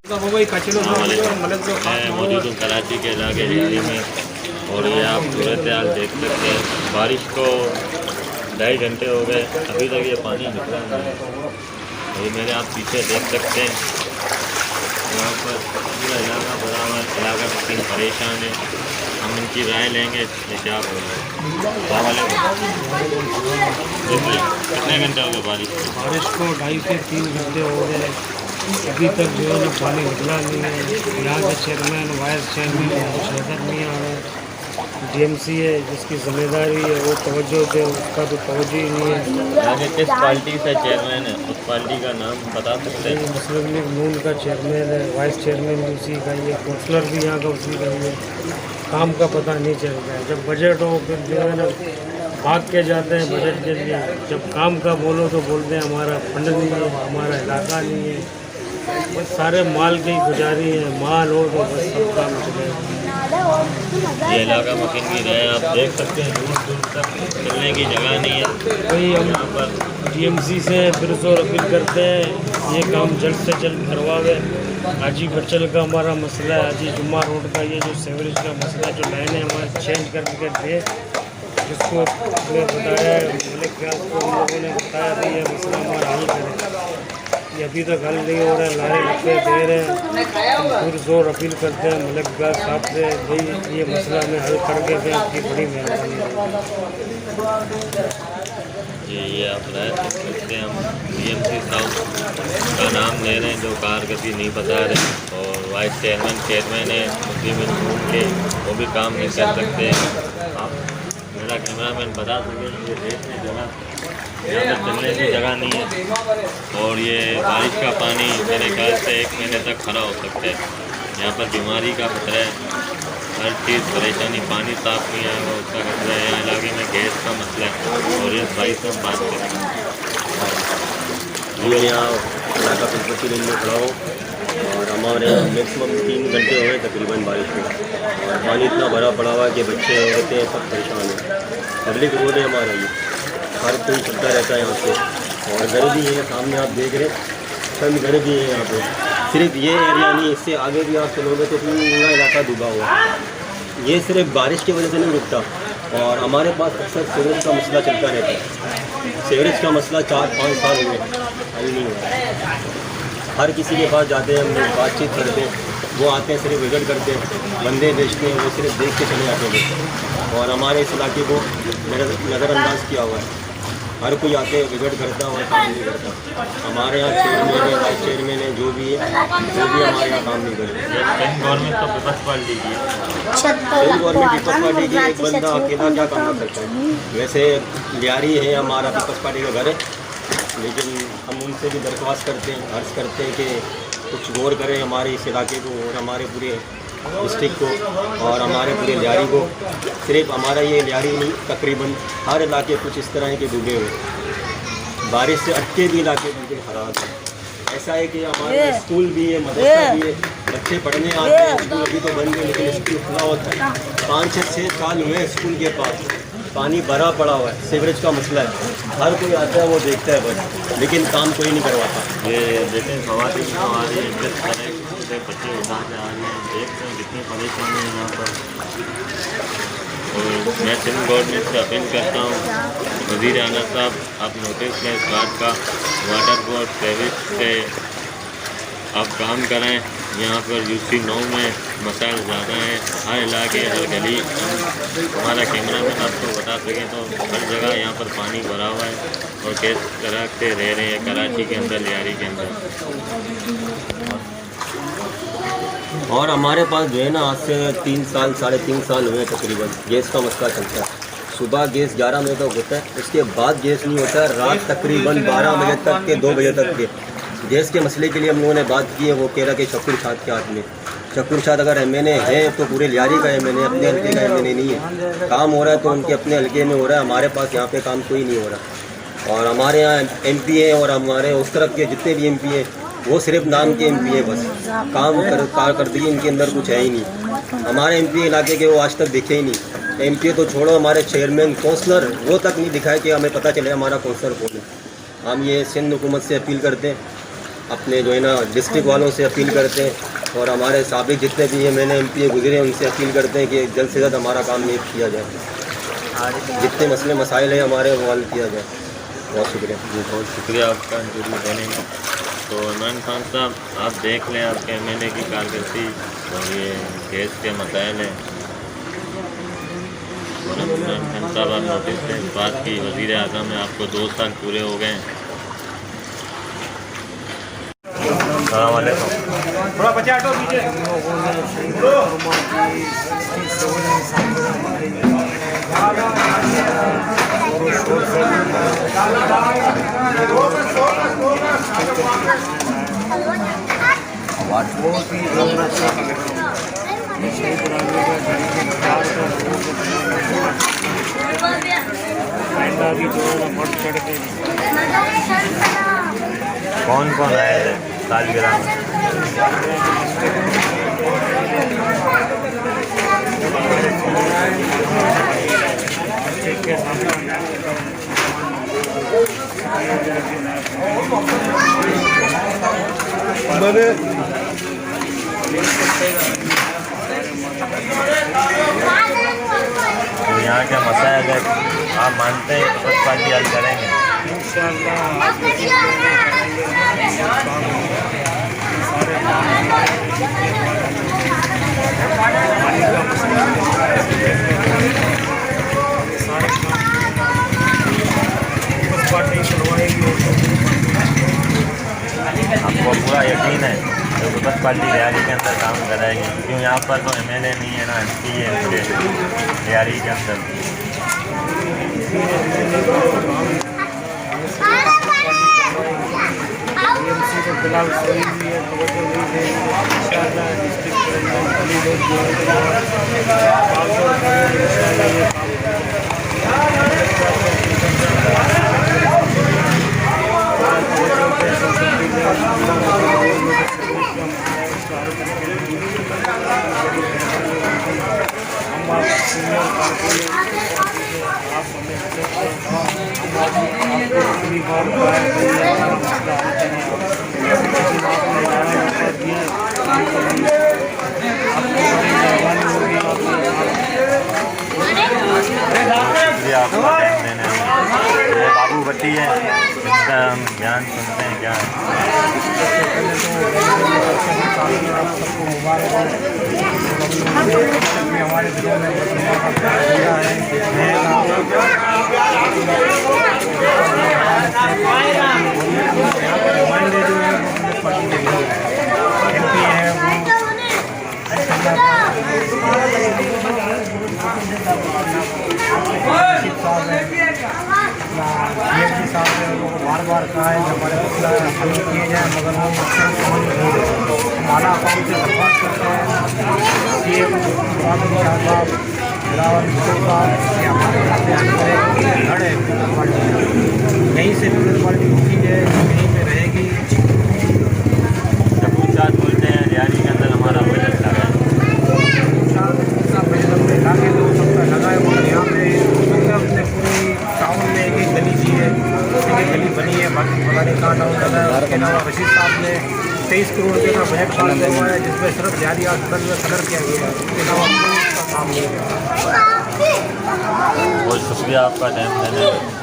मैं मौजूद हूँ कराची के इलाके लियारी में और ये आप सूरत हाल देख सकते हैं। बारिश को 2.5 घंटे हो गए, अभी तक ये पानी निकला नहीं है। ये मेरे आप पीछे देख सकते हैं, यहाँ पर पूरा इलाका भरा हुआ है, इलाका में परेशान है। हम इनकी राय लेंगे ये क्या बोल रहे हैं। कितने घंटे हो गए बारिश को 2.5 से 3 घंटे हो गए, अभी तक जो है ना पानी निकला नहीं है। यहाँ के चेयरमैन वाइस चेयरमैन कुछ नजर नहीं आ रहा है। डीएमसी है जिसकी जिम्मेदारी है वो तवज्जो दे, उसका तो तवज्जो ही नहीं है। यहाँ के किस पार्टी से चेयरमैन है, उस पार्टी का नाम बता सकते हैं? मुस्लिम लीग नून का चेयरमैन है, वाइस चेयरमैन भी उसी का ही है, काउंसलर भी यहाँ का उसी का ही है। काम का पता नहीं चल रहा है। जब बजट हो फिर जो है ना भाग के जाते हैं बजट के लिए, जब काम का बोलो तो बोलते हैं हमारा फंड नहीं है, हमारा इलाका नहीं है। बस सारे माल की गुजारी है, माल हो तो बस सब काम चलेगा। ये इलाका मकीन की रहे आप देख सकते हैं, दूर दूर तक चलने की जगह नहीं है। वही हम यहाँ पर डीएमसी से फिर से अपील करते हैं ये काम जल्द से जल्द करवावे। हाजी बच्चल का हमारा मसला है, हाजी जुम्मा रोड का ये जो सेवरेज का मसला, जो लाइनें हमारे चेंज करके दे, जिसको हमें बताया मलिक व्यास को, उन लोगों ने बताया कि ये मसला हमारा हल करें। ये अभी तक हल नहीं हो रहा है, लारे लगे दे रहे हैं। फिर जोर अपील करते हैं मलिक व्यास साहब से, भाई ये मसला हमें हल करके दें, आपकी बड़ी मेहरबानी है। ये आप राय देख सकते हैं। हम डीएमसी साहब का नाम ले रहे हैं जो कारकर्दगी नहीं बता रहे, और वाइस चेयरमैन है मुस्लिम लीग के, वो भी काम नहीं कर सकते। आप मेरा कैमरामैन बता सकें ये देखने जगह यहाँ पर चलने की जगह नहीं है, और ये बारिश का पानी मेरे ख्याल से 1 महीने तक खड़ा हो सकता है। यहाँ पर बीमारी का खतरा है, हर चीज़ परेशानी, पानी साफ नहीं आएगा उसका खतरा है। यहाँ इलाके में गैस का मसला है, और ये भाई से हम बात करेंगे। मैं यहाँ इलाका पिछले दिन में खड़ा हूँ और हमारे यहाँ मैक्सिमम 3 घंटे हो गए तकरीबन बारिश में, और पानी इतना भरा पड़ा हुआ है कि बच्चे औरतें सब परेशान हैं। पब्लिक रोड है हमारा, ये हर कोई चलता रहता है यहाँ से, और घर भी है सामने आप देख रहे हैं, सब घर भी है यहाँ पे। सिर्फ ये एरिया नहीं, इससे आगे भी आप चलोगे तो पूरा इलाका डूबा हुआ है। ये सिर्फ बारिश की वजह से नहीं रुकता, और हमारे पास अक्सर सीवरेज का मसला चलता रहता है। सीवरेज का मसला 4-5 साल हुए हल नहीं हुआ। हर किसी के पास जाते हैं, हम लोग बातचीत करते हैं, वो आते हैं सिर्फ विजिट करते हैं, बंदे बेचते हैं, वो सिर्फ देख के चले जाते हैं, और हमारे इस इलाके को नज़रअंदाज किया हुआ है। हर कोई आके विजिट करता है और काम नहीं करता। हमारे यहाँ चेयरमैन है, वाइस चेयरमैन है, जो भी है, जो भी हमारे यहाँ काम नहीं करे। गवर्नमेंट तो विपक्ष पार्टी की है, गवर्नमेंट पीपल्स पार्टी की, एक बंदा अकेला क्या काम कर सकता है। वैसे लियारी है हमारा पीपल्स पार्टी का घर है, लेकिन हम उनसे भी दरख्वास्त करते हैं, अर्ज़ करते हैं कि कुछ गौर करें हमारे इस इलाके को और हमारे पूरे डिस्ट्रिक्ट को और हमारे पूरे लियारी को। सिर्फ हमारा ये लियारी नहीं, तकरीबन हर इलाके कुछ इस तरह के डूबे हुए, बारिश से अटके भी इलाके बिल्कुल ख़राब है। ऐसा है कि हमारे स्कूल भी है, मदरसा भी है, बच्चे पढ़ने आते हैं, स्कूल अभी तो बंद है लेकिन स्कूल खुला होता है। 5-6 साल हुए स्कूल के पास, पानी भरा पड़ा हुआ है, सीवरेज का मसला है। हर कोई आता है वो देखता है बस, लेकिन काम कोई नहीं करवाता। ये देखें खवातीन हमारी इज्जत करें, बच्चे उठा के आ रहे हैं, देखते हैं कितनी परेशानी है यहाँ पर। और मैं सिंध गवर्नमेंट से अपील करता हूँ, वज़ीर आला साहब आप नोटिस लें इस बात का, वाटर बोर्ड सर्विस से आप काम करें। यहाँ पर UC 9 में मसाइल ज़्यादा हैं, हर इलाके हर गली, हमारा कैमरामैन आपको बता सकें तो हर जगह यहाँ पर पानी भरा हुआ है, और किस तरह से रह रहे हैं कराची के अंदर, लियारी के अंदर। और हमारे पास जो है ना आज से 3 साल 3.5 साल हुए तकरीबन गैस का मसला चलता है। सुबह गैस 11 बजे तक होता है, उसके बाद गैस नहीं होता है, रात तकरीबन 12 बजे तक के 2 बजे तक के। गैस के मसले के लिए हम लोगों ने बात की है, वो कह रहा कि शकुर शाद के हाथ में। शकुर शाद अगर MNA है तो पूरे लियारी का MNA, अपने हल्के का MNA नहीं है। काम हो रहा है तो उनके अपने हल्के में हो रहा है, हमारे पास यहाँ पे काम कोई नहीं हो रहा। और हमारे यहाँ MP है, और हमारे उस तरफ के जितने भी MP है वो सिर्फ नाम के MP है, बस काम कारकर्दगी इनके अंदर कुछ है ही नहीं। हमारे MP इलाके के वो आज तक दिखे ही नहीं। MP तो छोड़ो, हमारे चेयरमैन काउंसलर वो तक नहीं दिखाए कि हमें पता चले हमारा काउंसलर कौन है। हम ये सिंध हुकूमत से अपील करते हैं अपने जो है ना डिस्ट्रिक्ट वालों से अपील करते हैं और हमारे साबिक जितने भी हैं मैंने MP गुजरे हैं उनसे अपील करते हैं कि जल्द से जल्द हमारा काम नहीं किया जाए, जितने मसले मसाइल हैं हमारे वो हल किया जाए। बहुत शुक्रिया जी, बहुत शुक्रिया आपका इंटरव्यू देने का। तो इमरान खान साहब, आप देख लें आपके MLA की कारकर्दगी और ये केस के मसाइल हैं, और इमरान खान साहब आप नोटिस दें इस बात की, वज़ीर आज़म में आपको 2 साल पूरे हो गए हैं। अस्सलाम वालेकुम। थोड़ा बचा हटो पीछे। कौन कौन आए थे सालगिरह में? तो यहाँ के मसाइल है, आप मानते हैं पीपल्स पार्टी हल करेंगे? आपको पूरा यकीन है तो पीपल्स पार्टी रियाली के अंदर काम कराएगी? क्यों यहाँ पर तो MLA नहीं है ना, MP है उसके रियाली के अंदर। फिलहाल सही भी है, तवज्जो नहीं देंगे इंशाअल्लाह। आपको टाइम देने में। ये बाबू भट्टी है, इसका हम बयान सुनते हैं क्या हमारे दिलों में MP है साहब ने उनको बार बार कहा है कि हमारे मसला हल किए जाए, मगर वो मसला समझ नहीं रहे। हमारा काम से दरख्वास्त करते हैं कि हमारे यहीं से पीपल्स पार्टी उठी है, यहीं पे रहेगी। पूछताछ बोलते हैं रियाली के अंदर हमारा बजट लगा है, लाके तो सबका लगा है, मगर यहाँ पे अपने पूरी टाउन में एक गली जी है, एक गली बनी है, बाकी पता नहीं कहाँ टाउन लगा है। उसके अलावा रशीद साहब ने 23 करोड़ रुपये का बजट पास हुआ है, जिसमें सिर्फ जारी हास्पिटल में कलर किया गया है, उसके अलावा कोई उसका काम नहीं है। बहुत शुक्रिया आपका टाइम देने में।